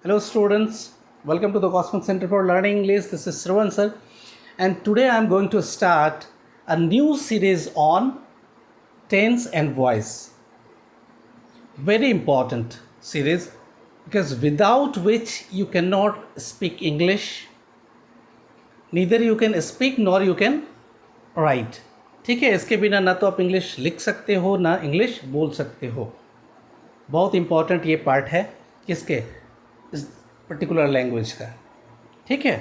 Hello students, welcome to the Cosmic Center for Learning English. This is Shravan sir, and today I am going to start a new series on tense and voice. Very important series because without which you cannot speak English, neither you can speak nor you can write. ठीक है, इसके बिना ना तो आप English लिख सकते हो ना इंग्लिश बोल सकते हो. बहुत इम्पॉर्टेंट ये पार्ट है किसके, इस पर्टिकुलर लैंग्वेज का. ठीक है,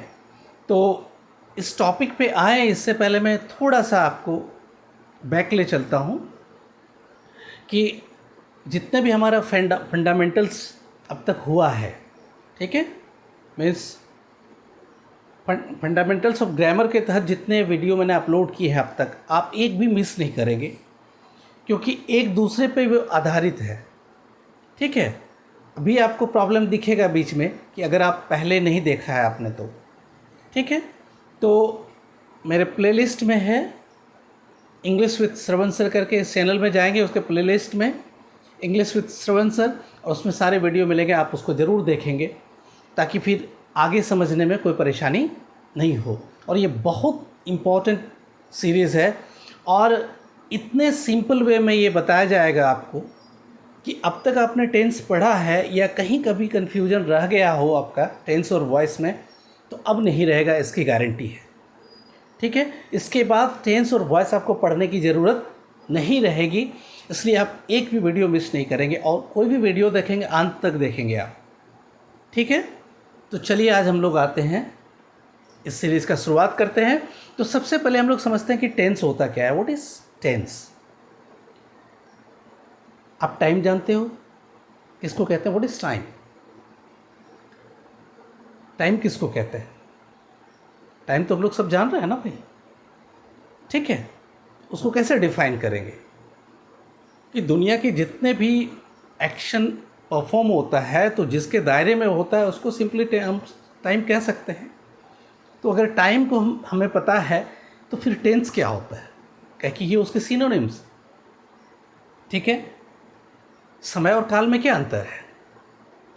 तो इस टॉपिक पे आए इससे पहले मैं थोड़ा सा आपको बैक ले चलता हूँ कि जितने भी हमारा फंडामेंटल्स अब तक हुआ है, ठीक है, मीन्स फंडामेंटल्स ऑफ ग्रामर के तहत जितने वीडियो मैंने अपलोड किए हैं अब तक, आप एक भी मिस नहीं करेंगे क्योंकि एक दूसरे पे वो आधारित है. ठीक है, अभी आपको प्रॉब्लम दिखेगा बीच में कि अगर आप पहले नहीं देखा है आपने तो. ठीक है, तो मेरे प्लेलिस्ट में है इंग्लिश विद श्रवण सर करके, इस चैनल में जाएंगे, उसके प्लेलिस्ट में इंग्लिश विद श्रवण सर, और उसमें सारे वीडियो मिलेंगे. आप उसको ज़रूर देखेंगे ताकि फिर आगे समझने में कोई परेशानी नहीं हो. और ये बहुत इम्पॉर्टेंट सीरीज़ है और इतने सिंपल वे में ये बताया जाएगा आपको कि अब तक आपने टेंस पढ़ा है या कहीं कभी कन्फ्यूजन रह गया हो आपका टेंस और वॉइस में, तो अब नहीं रहेगा, इसकी गारंटी है. ठीक है, इसके बाद टेंस और वॉइस आपको पढ़ने की ज़रूरत नहीं रहेगी, इसलिए आप एक भी वीडियो मिस नहीं करेंगे और कोई भी वीडियो देखेंगे अंत तक देखेंगे आप. ठीक है, तो चलिए आज हम लोग आते हैं, इस सीरीज़ का शुरुआत करते हैं. तो सबसे पहले हम लोग समझते हैं कि टेंस होता क्या है. What is tense? आप टाइम जानते हो किसको कहते हैं? What is time? टाइम किसको कहते हैं? टाइम तो हम लोग सब जान रहे हैं ना भाई. ठीक है, उसको कैसे डिफाइन करेंगे कि दुनिया के जितने भी एक्शन परफॉर्म होता है तो जिसके दायरे में होता है उसको सिंपली हम टाइम कह सकते हैं. तो अगर टाइम को हमें पता है तो फिर टेंस क्या होता है, क्या कि ये उसके सिनोनिम्स. ठीक है, समय और काल में क्या अंतर है?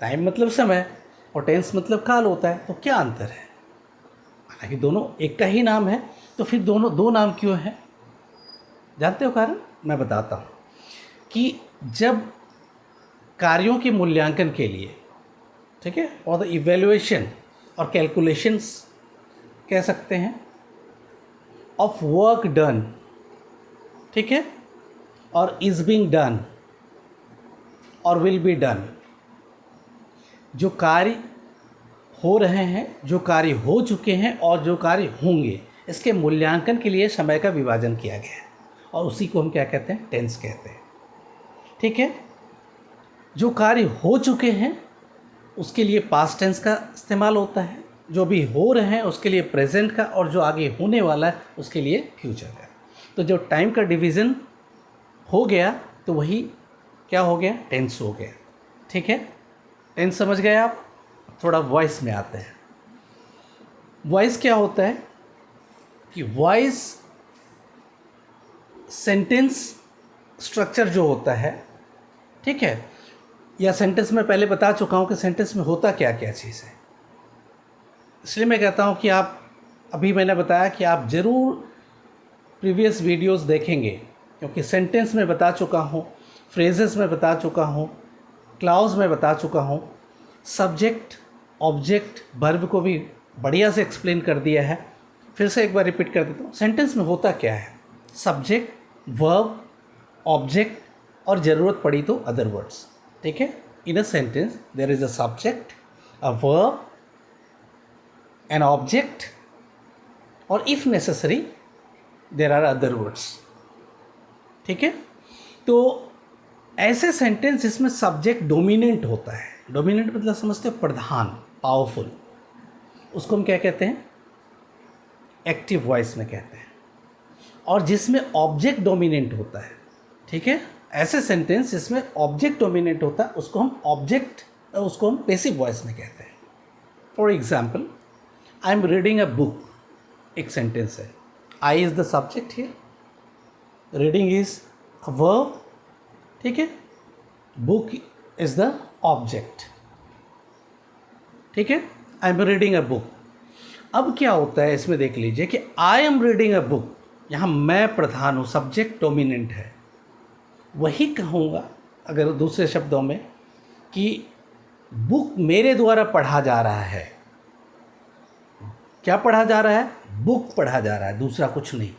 टाइम मतलब समय और टेंस मतलब काल होता है, तो क्या अंतर है? हालांकि दोनों एक का ही नाम है, तो फिर दोनों दो नाम क्यों हैं? जानते हो कारण? मैं बताता हूँ कि जब कार्यों के मूल्यांकन के लिए, ठीक है, और द इवेल्युएशन और कैलकुलेशंस कह सकते हैं ऑफ वर्क डन, ठीक है, और इज बीइंग डन और विल बी डन, जो कार्य हो रहे हैं, जो कार्य हो चुके हैं और जो कार्य होंगे, इसके मूल्यांकन के लिए समय का विभाजन किया गया है और उसी को हम क्या कहते हैं? टेंस कहते हैं. ठीक है, जो कार्य हो चुके हैं उसके लिए पास्ट टेंस का इस्तेमाल होता है, जो भी हो रहे हैं उसके लिए प्रेजेंट का, और जो आगे होने वाला है उसके लिए फ्यूचर का. तो जो टाइम का डिवीज़न हो गया तो वही क्या हो गया? टेंस हो गया. ठीक है, टेंस समझ गए आप. थोड़ा वॉइस में आते हैं. वॉइस क्या होता है कि वॉइस सेंटेंस स्ट्रक्चर जो होता है, ठीक है, या सेंटेंस में पहले बता चुका हूँ कि सेंटेंस में होता क्या क्या चीज़ है, इसलिए मैं कहता हूँ कि आप, अभी मैंने बताया कि आप ज़रूर प्रीवियस वीडियोस देखेंगे क्योंकि सेंटेंस में बता चुका हूँ, फ्रेजेस में बता चुका हूँ, क्लाउज में बता चुका हूँ, सब्जेक्ट ऑब्जेक्ट वर्ब को भी बढ़िया से एक्सप्लेन कर दिया है. फिर से एक बार रिपीट कर देता हूँ. सेंटेंस में होता क्या है? सब्जेक्ट, वर्ब, ऑब्जेक्ट और ज़रूरत पड़ी तो अदर वर्ड्स. ठीक है, in a sentence there is a subject, a verb, an object, और if necessary there are other words. ठीक है, तो ऐसे सेंटेंस जिसमें सब्जेक्ट डोमिनेंट होता है, डोमिनेंट मतलब समझते हो? प्रधान, पावरफुल, उसको हम क्या कहते हैं? एक्टिव वॉइस में कहते हैं. और जिसमें ऑब्जेक्ट डोमिनेंट होता है, ठीक है, ऐसे सेंटेंस जिसमें ऑब्जेक्ट डोमिनेंट होता है उसको हम पैसिव वॉइस में कहते हैं. For example, I am reading a book, एक सेंटेंस है. I is the subject here, reading is a verb, ठीक है, बुक इज़ द ऑब्जेक्ट. ठीक है, I am reading a book. अब क्या होता है इसमें देख लीजिए कि I am reading a book, यहाँ मैं प्रधान हूँ, सब्जेक्ट डोमिनेंट है। वही कहूँगा अगर दूसरे शब्दों में कि बुक मेरे द्वारा पढ़ा जा रहा है। क्या पढ़ा जा रहा है? बुक पढ़ा जा रहा है, दूसरा कुछ नहीं।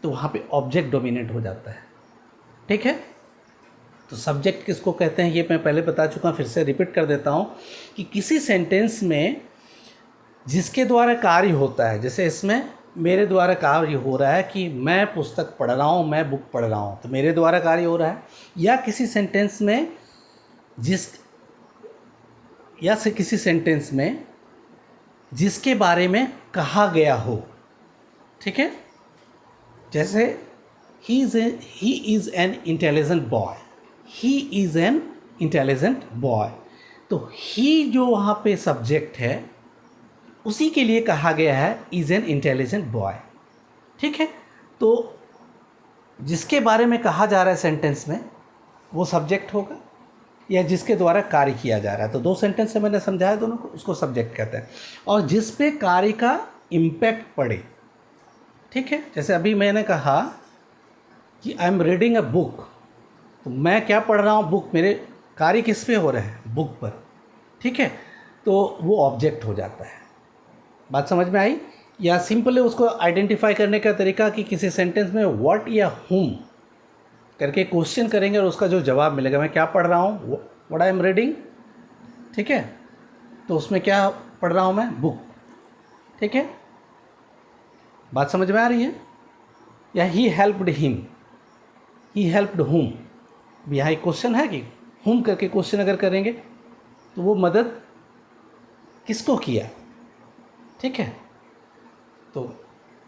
तो वहाँ पे ऑब्जेक्ट डोमिनेंट हो जाता है। ठीक है, तो सब्जेक्ट किसको कहते हैं ये मैं पहले बता चुका हूँ, फिर से रिपीट कर देता हूँ कि किसी सेंटेंस में जिसके द्वारा कार्य होता है, जैसे इसमें मेरे द्वारा कार्य हो रहा है कि मैं पुस्तक पढ़ रहा हूँ, मैं बुक पढ़ रहा हूँ, तो मेरे द्वारा कार्य हो रहा है। या किसी सेंटेंस में किसी सेंटेंस में जिसके बारे में कहा गया हो। ठीक है, जैसे he is an intelligent boy, he is an intelligent boy, तो ही जो वहाँ पे सब्जेक्ट है उसी के लिए कहा गया है इज़ एन इंटेलिजेंट बॉय। ठीक है, तो जिसके बारे में कहा जा रहा है सेंटेंस में वो सब्जेक्ट होगा या जिसके द्वारा कार्य किया जा रहा है। तो दो सेंटेंस से मैंने समझाया दोनों को, उसको सब्जेक्ट कहते हैं। और जिस पे कार्य का इम्पैक्ट पड़े, ठीक है, जैसे अभी मैंने कहा कि I am reading a book, तो मैं क्या पढ़ रहा हूँ? बुक। मेरे कार्य किस पे हो रहा है? बुक पर। ठीक है, तो वो ऑब्जेक्ट हो जाता है। बात समझ में आई? या सिंपली उसको आइडेंटिफाई करने का तरीका कि किसी सेंटेंस में व्हाट या हुम करके क्वेश्चन करेंगे और उसका जो जवाब मिलेगा, मैं क्या पढ़ रहा हूँ, व्हाट आई एम रीडिंग। ठीक है, तो उसमें क्या पढ़ रहा हूँ मैं? बुक। ठीक है, बात समझ में आ रही है? या he helped him, he helped हुम। यहाँ एक क्वेश्चन है कि हुम करके क्वेश्चन अगर करेंगे तो वो मदद किसको किया? ठीक है, तो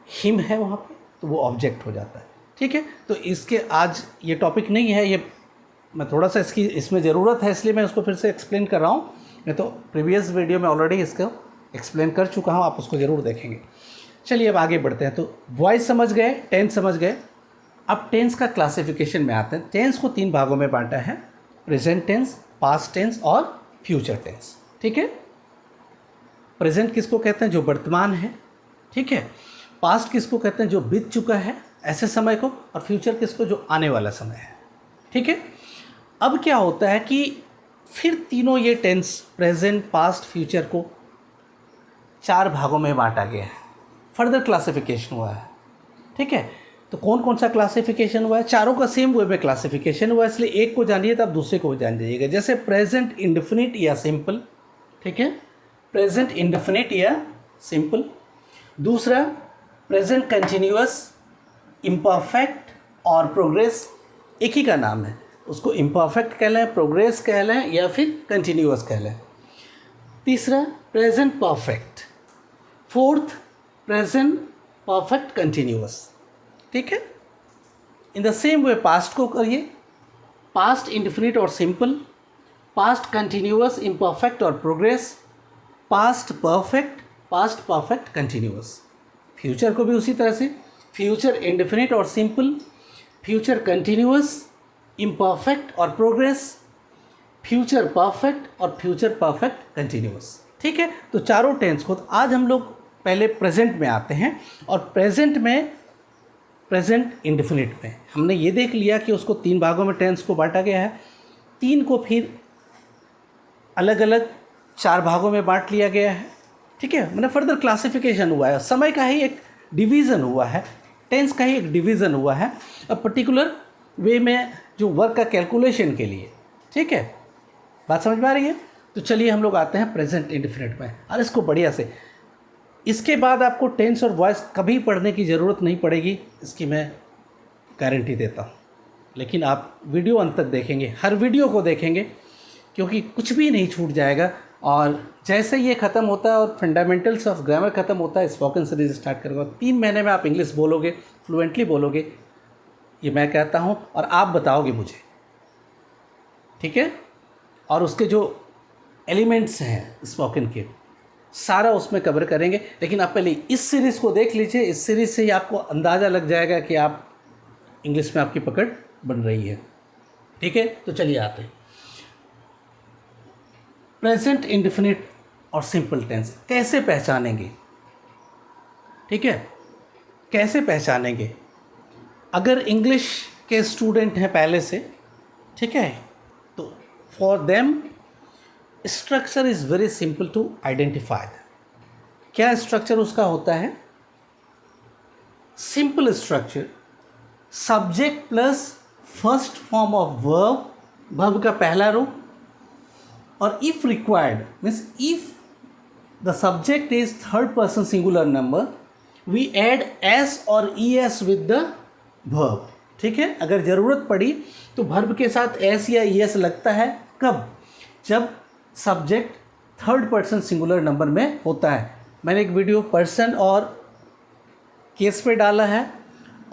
हिम है वहाँ पे, तो वो ऑब्जेक्ट हो जाता है। ठीक है, तो इसके आज ये टॉपिक नहीं है, ये मैं थोड़ा सा इसमें ज़रूरत है इसलिए मैं उसको फिर से एक्सप्लेन कर रहा हूँ। मैं तो प्रीवियस वीडियो में ऑलरेडी इसको एक्सप्लेन कर चुका हूँ, आप उसको ज़रूर देखेंगे। चलिए अब आगे बढ़ते हैं। तो वॉइस समझ गए, टेंस समझ गए। अब टेंस का क्लासिफिकेशन में आते हैं। टेंस को 3 भागों में बांटा है, प्रेजेंट टेंस, पास्ट टेंस और फ्यूचर टेंस। ठीक है, प्रेजेंट किसको कहते हैं? जो वर्तमान है। ठीक है, पास्ट किसको कहते हैं? जो बीत चुका है ऐसे समय को। और फ्यूचर किसको? जो आने वाला समय है। ठीक है, अब क्या होता है कि फिर तीनों ये टेंस, प्रेजेंट, पास्ट, फ्यूचर को 4 भागों में बांटा गया है, फर्दर क्लासिफिकेशन हुआ है। ठीक है, तो कौन कौन सा क्लासिफिकेशन हुआ है? चारों का सेम वे में क्लासिफिकेशन हुआ है, इसलिए एक को जानिए तब दूसरे को जान जाइएगा। जैसे प्रेजेंट इंडेफिनिट या सिंपल। ठीक है, प्रेजेंट इंडेफिनिट या सिंपल। दूसरा प्रेजेंट कंटिन्यूअस, इम्परफेक्ट और प्रोग्रेस, एक ही का नाम है, उसको इम्परफेक्ट कह लें, प्रोग्रेस कह लें या फिर कंटिन्यूअस कह लें। तीसरा present perfect. Fourth present perfect continuous. ठीक है, in the same way past को करिए, पास्ट इंडेफिनिट और सिंपल, पास्ट कंटिन्यूअस, इम्परफेक्ट और progress, past perfect, past perfect continuous. Future को भी उसी तरह से, फ्यूचर इंडेफिनिट और सिंपल, फ्यूचर कंटिन्यूअस, इम्परफेक्ट और प्रोग्रेस, फ्यूचर परफेक्ट और फ्यूचर परफेक्ट कंटिन्यूअस। ठीक है, तो चारों टेंस को आज हम लोग पहले प्रेजेंट में आते हैं। और प्रेजेंट में, प्रेजेंट इंडेफिनिट में हमने ये देख लिया कि उसको 3 भागों में टेंस को बांटा गया है। 3 को फिर अलग अलग 4 भागों में बांट लिया गया है। ठीक है, मैंने फर्दर क्लासिफिकेशन हुआ है, समय का ही एक डिवीज़न हुआ है, टेंस का ही एक डिवीज़न हुआ है अब पर्टिकुलर वे में जो वर्क का कैलकुलेशन के लिए। ठीक है, बात समझ में आ रही है? तो चलिए हम लोग आते हैं प्रेजेंट इंडेफिनिट में, और इसको बढ़िया से, इसके बाद आपको टेंस और वॉइस कभी पढ़ने की ज़रूरत नहीं पड़ेगी, इसकी मैं गारंटी देता हूँ। लेकिन आप वीडियो अंत तक देखेंगे, हर वीडियो को देखेंगे, क्योंकि कुछ भी नहीं छूट जाएगा। और जैसे ये ख़त्म होता है और फंडामेंटल्स ऑफ ग्रामर ख़त्म होता है, स्पोकन सीरीज स्टार्ट करूँगा। 3 महीने में आप इंग्लिश बोलोगे, फ्लुएंटली बोलोगे, ये मैं कहता हूँ, और आप बताओगे मुझे। ठीक है, और उसके जो एलिमेंट्स हैं स्पोकन के, सारा उसमें कवर करेंगे। लेकिन आप पहले इस सीरीज़ को देख लीजिए, इस सीरीज़ से ही आपको अंदाज़ा लग जाएगा कि आप इंग्लिश में आपकी पकड़ बन रही है। ठीक है, तो चलिए आते हैं प्रेजेंट इंडेफिनिट और सिंपल टेंस कैसे पहचानेंगे? ठीक है, कैसे पहचानेंगे? अगर इंग्लिश के स्टूडेंट हैं पहले से, ठीक है, तो for them structure is very simple to identify. क्या स्ट्रक्चर उसका होता है? Simple structure, subject plus first form of verb, verb का पहला रूप, और if required means if the subject is third person singular number we add S और E S with the verb. ठीक है, अगर ज़रूरत पड़ी तो वर्ब के साथ एस या ई एस लगता है। कब? जब subject third person singular number में होता है। मैंने एक वीडियो पर्सन और केस पे डाला है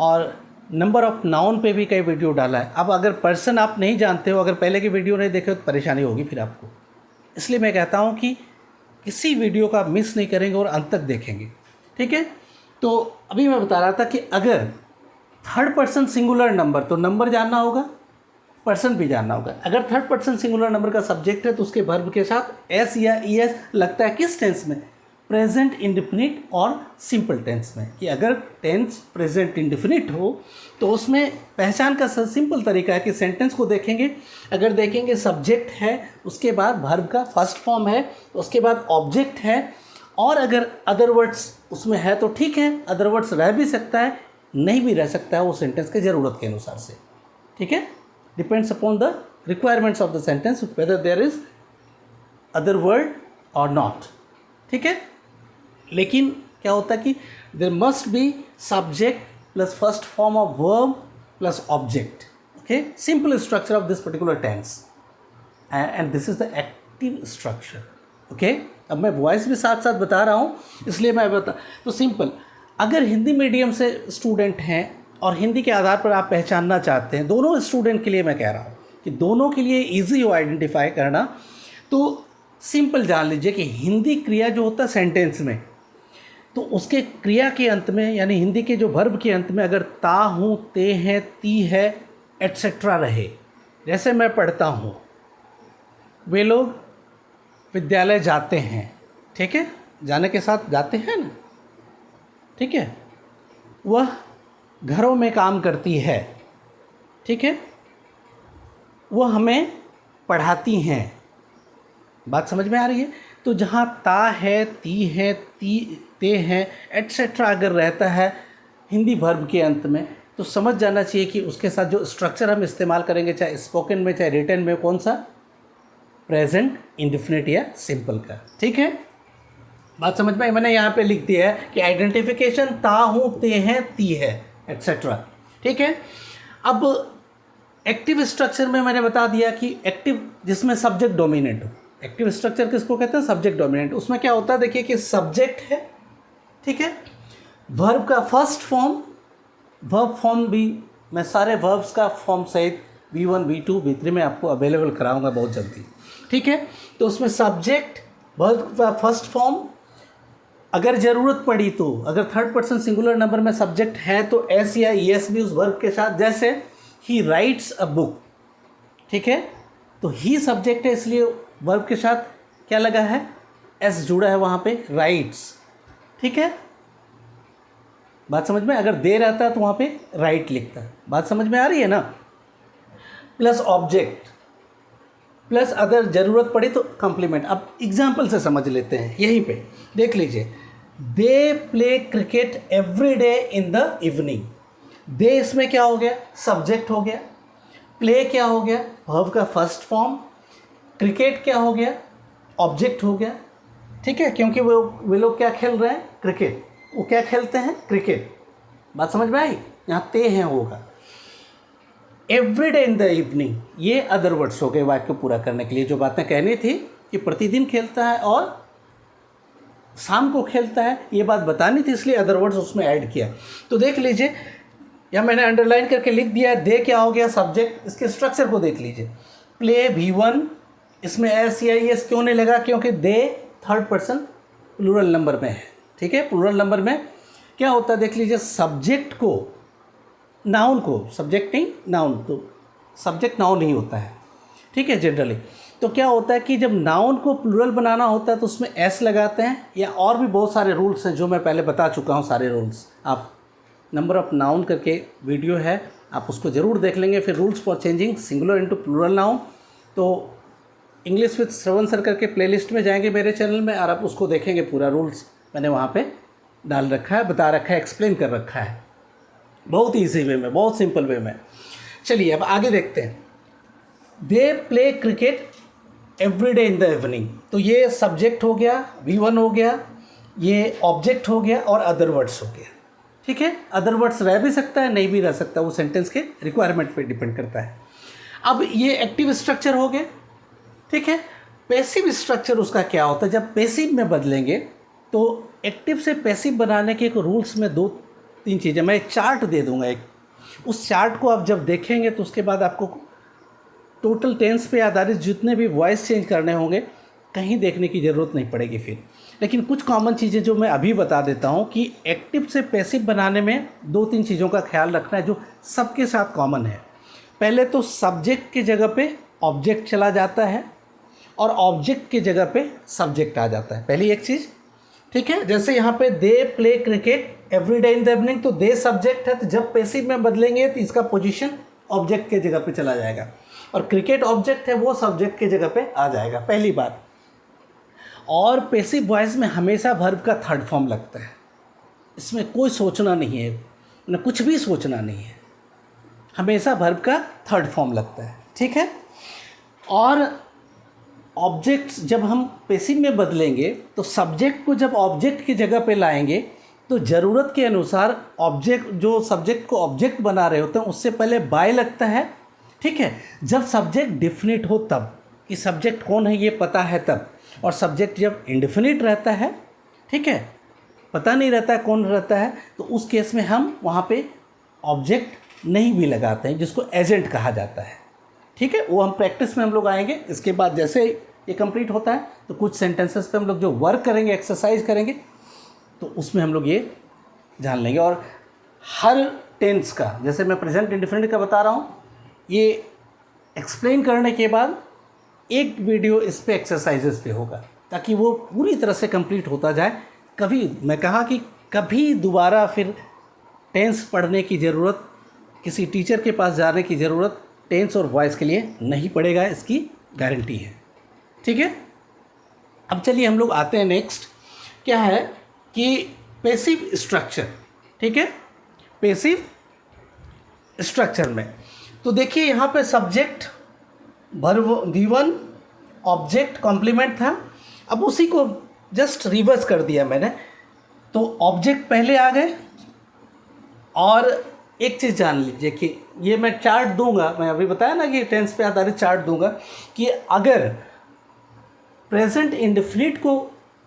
और नंबर ऑफ नाउन पे भी कई वीडियो डाला है। अब अगर पर्सन आप नहीं जानते हो, अगर पहले की वीडियो नहीं देखे तो परेशानी होगी फिर आपको। इसलिए मैं कहता हूँ कि किसी वीडियो का मिस नहीं करेंगे और अंत तक देखेंगे। ठीक है, तो अभी मैं बता रहा था कि अगर थर्ड पर्सन सिंगुलर नंबर, तो नंबर जानना होगा, पर्सन भी जानना होगा। अगर थर्ड पर्सन सिंगुलर नंबर का सब्जेक्ट है तो उसके वर्ब के साथ एस या ई एस लगता है। किस टेंस में? प्रेजेंट इंडेफिनिट और सिंपल टेंस में। कि अगर टेंस प्रेजेंट इंडेफिनिट हो तो उसमें पहचान का सिंपल तरीका है कि सेंटेंस को देखेंगे, अगर देखेंगे सब्जेक्ट है, उसके बाद वर्ब का फर्स्ट फॉर्म है, उसके बाद ऑब्जेक्ट है, और अगर अदर वर्ड्स उसमें है तो ठीक है, अदर वर्ड्स रह भी सकता है, नहीं भी रह सकता है, वो सेंटेंस के ज़रूरत के अनुसार से। ठीक है, depends upon the requirements of the sentence whether there is other word और नॉट। ठीक है, लेकिन क्या होता है कि there must be subject plus first form of verb plus object. Okay, simple structure of this particular tense and this is the active structure. Okay, अब मैं वॉइस भी साथ साथ बता रहा हूँ इसलिए मैं बता, तो सिंपल, अगर हिंदी मीडियम से स्टूडेंट हैं और हिंदी के आधार पर आप पहचानना चाहते हैं, दोनों स्टूडेंट के लिए मैं कह रहा हूँ कि दोनों के लिए इजी हो आइडेंटिफाई करना, तो सिंपल जान लीजिए कि हिंदी क्रिया जो होता है सेंटेंस में, तो उसके क्रिया के अंत में यानी हिंदी के जो वर्ब के अंत में अगर ता हूँ, ते हैं, ती है एट्सेट्रा रहे, जैसे मैं पढ़ता हूँ, वे लोग विद्यालय जाते हैं। ठीक है, जाने के साथ जाते हैं ना। ठीक है, वह घरों में काम करती है। ठीक है, वह हमें पढ़ाती हैं। बात समझ में आ रही है? तो जहाँ ता है, ती है, ते हैं एट्सेट्रा अगर रहता है हिंदी वर्ब के अंत में, तो समझ जाना चाहिए कि उसके साथ जो स्ट्रक्चर हम इस्तेमाल करेंगे, चाहे स्पोकन में चाहे रिटन में, कौन सा? प्रेजेंट इंडेफिनिट या सिंपल का। ठीक है, बात समझ में? मैंने यहाँ पे लिख दिया है कि आइडेंटिफिकेशन ता हूँ, ते हैं, ती है एट्सेट्रा। ठीक है, अब एक्टिव स्ट्रक्चर में मैंने बता दिया कि एक्टिव जिसमें सब्जेक्ट डोमिनेंट हो। एक्टिव स्ट्रक्चर किसको कहते हैं? Subject dominant. उसमें क्या होता है? देखिए कि सब्जेक्ट है, ठीक है, वर्ब का फर्स्ट फॉर्म, वर्ब फॉर्म भी मैं सारे वर्ब्स का फॉर्म सहित V1 V2 V3 में आपको अवेलेबल कराऊंगा बहुत जल्दी। ठीक है, तो उसमें सब्जेक्ट, वर्ब का फर्स्ट फॉर्म, अगर ज़रूरत पड़ी तो अगर थर्ड पर्सन सिंगुलर नंबर में सब्जेक्ट है तो एस या ई एस भी उस वर्ब के साथ, जैसे ही राइट्स अ बुक। ठीक है, तो ही सब्जेक्ट है इसलिए वर्ब के साथ क्या लगा है? एस जुड़ा है वहाँ पे, राइट्स। ठीक है, बात समझ में? अगर दे रहता है तो वहाँ पे राइट लिखता है। बात समझ में आ रही है ना? प्लस ऑब्जेक्ट प्लस अगर ज़रूरत पड़ी तो कंप्लीमेंट। अब एग्जाम्पल से समझ लेते हैं, यहीं पे देख लीजिए। They play cricket every day in the evening. They इसमें क्या हो गया? सब्जेक्ट हो गया। प्ले क्या हो गया? वर्ब का फर्स्ट फॉर्म। क्रिकेट क्या हो गया? ऑब्जेक्ट हो गया। ठीक है, क्योंकि वे लोग क्या खेल रहे हैं? क्रिकेट। वो क्या खेलते हैं? क्रिकेट। बात समझ में आई? यहाँ ते हैं होगा। Every day in the evening, ये अदर वर्ड्स हो गए वाक्य पूरा करने के लिए। जो बातें कहनी थी कि प्रतिदिन खेलता है और शाम को खेलता है, ये बात बतानी थी, इसलिए अदर वर्ड्स उसमें ऐड किया। तो देख लीजिए, या मैंने अंडरलाइन करके लिख दिया है। दे क्या हो गया? सब्जेक्ट। इसके स्ट्रक्चर को देख लीजिए। प्ले V1, इसमें एस या एस क्यों नहीं लगा? क्योंकि they third person plural number में है। ठीक है, प्लूरल नंबर में क्या होता है? देख लीजिए, सब्जेक्ट को, नाउन को, सब्जेक्ट नहीं नाउन, तो सब्जेक्ट नाउन नहीं होता है। ठीक है, जनरली। तो क्या होता है कि जब नाउन को प्लूरल बनाना होता है तो उसमें एस लगाते हैं, या और भी बहुत सारे रूल्स हैं जो मैं पहले बता चुका हूँ सारे रूल्स। आप नंबर ऑफ नाउन करके वीडियो है, आप उसको ज़रूर देख लेंगे। फिर rules for changing singular into plural noun, तो इंग्लिश विद श्रवण सर करके प्लेलिस्ट में जाएंगे मेरे चैनल में, और आप उसको देखेंगे। पूरा रूल्स मैंने वहाँ पे डाल रखा है, बता रखा है, एक्सप्लेन कर रखा है, बहुत ईजी वे में, बहुत सिंपल वे में। चलिए अब आगे देखते हैं। दे play cricket every day in the evening, तो ये सब्जेक्ट हो गया, V1 हो गया, ये ऑब्जेक्ट हो गया, और अदर वर्ड्स हो गया। ठीक है, अदर वर्ड्स रह भी सकता है, नहीं भी रह सकता, वो सेंटेंस के रिक्वायरमेंट पे डिपेंड करता है। अब ये एक्टिव स्ट्रक्चर हो गए। ठीक है, पैसिव स्ट्रक्चर उसका क्या होता है? जब पैसिव में बदलेंगे तो एक्टिव से पैसिव बनाने के एक रूल्स में 2-3 चीज़ें, मैं एक चार्ट दे दूंगा एक, उस चार्ट को आप जब देखेंगे तो उसके बाद आपको टोटल टेंस पे आधारित जितने भी वॉइस चेंज करने होंगे कहीं देखने की ज़रूरत नहीं पड़ेगी फिर। लेकिन कुछ कॉमन चीज़ें जो मैं अभी बता देता हूँ कि एक्टिव से पैसिव बनाने में 2-3 चीज़ों का ख्याल रखना है जो सबके साथ कॉमन है। पहले तो सब्जेक्ट की जगह पे ऑब्जेक्ट चला जाता है और ऑब्जेक्ट की जगह पे सब्जेक्ट आ जाता है, पहली एक चीज़। ठीक है, जैसे यहाँ पे दे play cricket every day in the evening, तो दे सब्जेक्ट है, तो जब पैसिव में बदलेंगे तो इसका पोजीशन ऑब्जेक्ट के जगह पे चला जाएगा, और क्रिकेट ऑब्जेक्ट है, वो सब्जेक्ट के जगह पे आ जाएगा, पहली बात। और पैसिव वॉइस में हमेशा वर्ब का थर्ड फॉर्म लगता है, इसमें कोई सोचना नहीं है, ना कुछ भी सोचना नहीं है, हमेशा वर्ब का थर्ड फॉर्म लगता है। ठीक है, और ऑब्जेक्ट्स जब हम पैसिव में बदलेंगे तो सब्जेक्ट को जब ऑब्जेक्ट की जगह पे लाएंगे तो ज़रूरत के अनुसार ऑब्जेक्ट, जो सब्जेक्ट को ऑब्जेक्ट बना रहे होते हैं, उससे पहले बाय लगता है। ठीक है, जब सब्जेक्ट डिफिनिट हो तब, कि सब्जेक्ट कौन है ये पता है तब, और सब्जेक्ट जब इंडिफिनिट रहता है, ठीक है, पता नहीं रहता है कौन रहता है, तो उस केस में हम वहाँ पे ऑब्जेक्ट नहीं भी लगाते हैं, जिसको एजेंट कहा जाता है। ठीक है, वो हम प्रैक्टिस में हम लोग आएंगे। इसके बाद जैसे ये कंप्लीट होता है तो कुछ सेंटेंसेस पे हम लोग जो वर्क करेंगे, एक्सरसाइज करेंगे, तो उसमें हम लोग ये जान लेंगे। और हर टेंस का, जैसे मैं प्रेजेंट इंडिफिनिट का बता रहा हूँ, ये एक्सप्लेन करने के बाद एक वीडियो इस पे एक्सरसाइजेस पे होगा, ताकि वो पूरी तरह से कंप्लीट होता जाए। कभी मैं कहा कि कभी दोबारा फिर टेंस पढ़ने की ज़रूरत, किसी टीचर के पास जाने की ज़रूरत टेंस और वॉइस के लिए नहीं पड़ेगा, इसकी गारंटी है। ठीक है, अब चलिए हम लोग आते हैं नेक्स्ट, क्या है कि पैसिव स्ट्रक्चर। ठीक है, पैसिव स्ट्रक्चर में तो देखिए यहाँ पे subject, verb V1, object, complement था। अब उसी को जस्ट रिवर्स कर दिया मैंने, तो ऑब्जेक्ट पहले आ गए। और एक चीज़ जान लीजिए कि ये मैं चार्ट दूंगा, मैं अभी बताया ना कि टेंस पे आधारित चार्ट दूंगा, कि अगर प्रेजेंट इंडेफिनिट को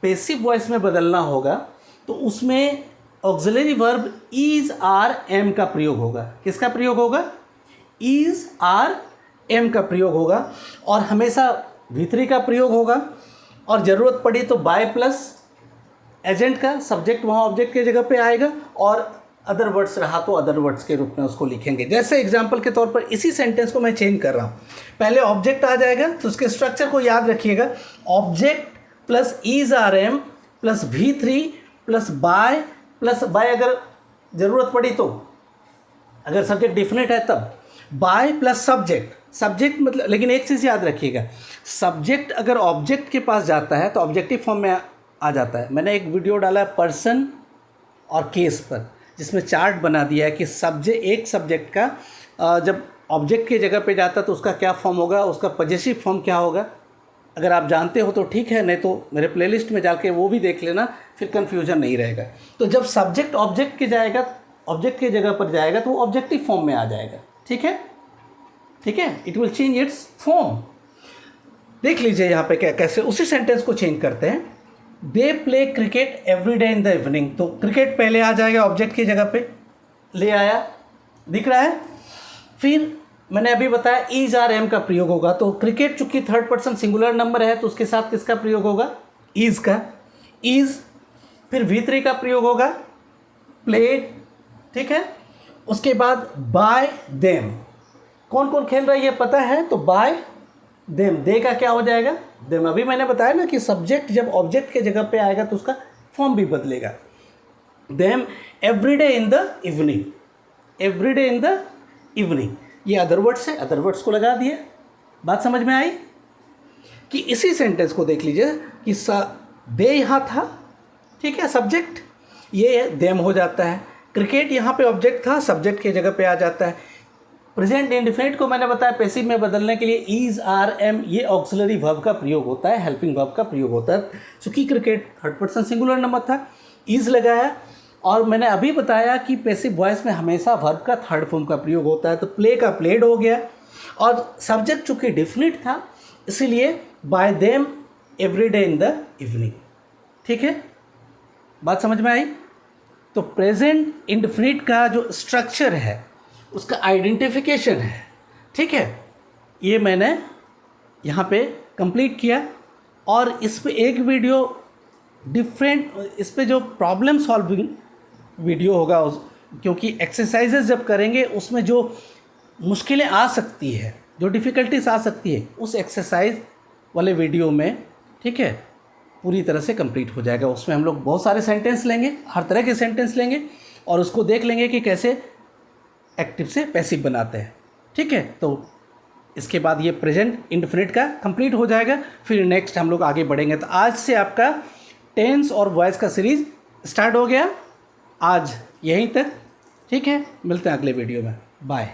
पैसिव वॉइस में बदलना होगा तो उसमें auxiliary verb is, are, am का प्रयोग होगा। किसका प्रयोग होगा? इज, आर, एम का प्रयोग होगा, और हमेशा V3 का प्रयोग होगा, और ज़रूरत पड़ी तो बाय प्लस एजेंट का, सब्जेक्ट वहाँ ऑब्जेक्ट की जगह पे आएगा, और अदर वर्ड्स रहा तो अदर वर्ड्स के रूप में उसको लिखेंगे। जैसे एग्जांपल के तौर पर इसी सेंटेंस को मैं चेंज कर रहा हूँ, पहले ऑब्जेक्ट आ जाएगा, तो उसके स्ट्रक्चर को याद रखिएगा, object plus is, are, am plus V3 plus by अगर ज़रूरत पड़ी तो, अगर सब्जेक्ट डिफिनिट है तब बाय प्लस सब्जेक्ट मतलब, लेकिन एक चीज़ याद रखिएगा, सब्जेक्ट अगर ऑब्जेक्ट के पास जाता है तो ऑब्जेक्टिव फॉर्म में आ जाता है। मैंने एक वीडियो डाला है पर्सन और केस पर, जिसमें चार्ट बना दिया है कि एक सब्जेक्ट का जब ऑब्जेक्ट की जगह पे जाता है तो उसका क्या फॉर्म होगा, उसका पॉजेसिव फॉर्म क्या होगा। अगर आप जानते हो तो ठीक है, नहीं तो मेरे प्लेलिस्ट में जाके वो भी देख लेना, फिर कन्फ्यूजन नहीं रहेगा। तो जब सब्जेक्ट ऑब्जेक्ट की जगह पर जाएगा तो वो ऑब्जेक्टिव फॉर्म में आ जाएगा। ठीक है, it will change it's form. देख लीजिए यहाँ पे क्या, कैसे उसी सेंटेंस को चेंज करते हैं। दे play cricket every day in the evening, तो क्रिकेट पहले आ जाएगा, ऑब्जेक्ट की जगह पे ले आया, दिख रहा है। फिर मैंने अभी बताया इज, आर, एम का प्रयोग होगा, तो क्रिकेट चूंकि थर्ड पर्सन सिंगुलर नंबर है तो उसके साथ किसका प्रयोग होगा? इज का, इज। फिर V3 का प्रयोग होगा, प्लेड। ठीक है, उसके बाद बाय देम, कौन कौन खेल रहा है ये पता है, तो बाय देम, दे का क्या हो जाएगा? देम। अभी मैंने बताया ना कि सब्जेक्ट जब ऑब्जेक्ट के जगह पे आएगा तो उसका फॉर्म भी बदलेगा। Them everyday in the evening, everyday in the evening, ये अदर वर्ड्स है, अदर वर्ड्स को लगा दिए। बात समझ में आई? कि इसी सेंटेंस को देख लीजिए कि दे यहाँ था, ठीक है, सब्जेक्ट, ये देम हो जाता है। क्रिकेट यहाँ पे ऑब्जेक्ट था, सब्जेक्ट की जगह पे आ जाता है। प्रेजेंट इंडेफिनिट को मैंने बताया पैसिव में बदलने के लिए इज, आर, एम, ये ऑक्सिलरी वर्ब का प्रयोग होता है, हेल्पिंग वर्ब का प्रयोग होता है। चूँकि cricket third person singular number था, इज लगाया, और मैंने अभी बताया कि पैसिव वॉइस में हमेशा वर्ब का थर्ड फॉर्म का प्रयोग होता है, तो प्ले का प्लेड हो गया। और सब्जेक्ट चूँकि डिफिनिट था इसीलिए bye them every day in the evening. ठीक है, बात समझ में आई? तो प्रेजेंट इंडेफिनिट का जो स्ट्रक्चर है उसका आइडेंटिफिकेशन है, ठीक है, ये मैंने यहाँ पे कंप्लीट किया। और इस पे एक वीडियो डिफरेंट, इस पे जो प्रॉब्लम सॉल्विंग वीडियो होगा क्योंकि एक्सरसाइजेज जब करेंगे उसमें जो मुश्किलें आ सकती है, जो डिफ़िकल्टीज आ सकती है, उस एक्सरसाइज वाले वीडियो में, ठीक है, पूरी तरह से कंप्लीट हो जाएगा। उसमें हम लोग बहुत सारे सेंटेंस लेंगे, हर तरह के सेंटेंस लेंगे और उसको देख लेंगे कि कैसे एक्टिव से पैसिव बनाते हैं। ठीक है, तो इसके बाद ये प्रेजेंट इंडेफिनिट का कंप्लीट हो जाएगा। फिर नेक्स्ट हम लोग आगे बढ़ेंगे। तो आज से आपका टेंस और वॉइस का सीरीज़ स्टार्ट हो गया, आज यहीं तक। ठीक है, मिलते हैं अगले वीडियो में, बाय।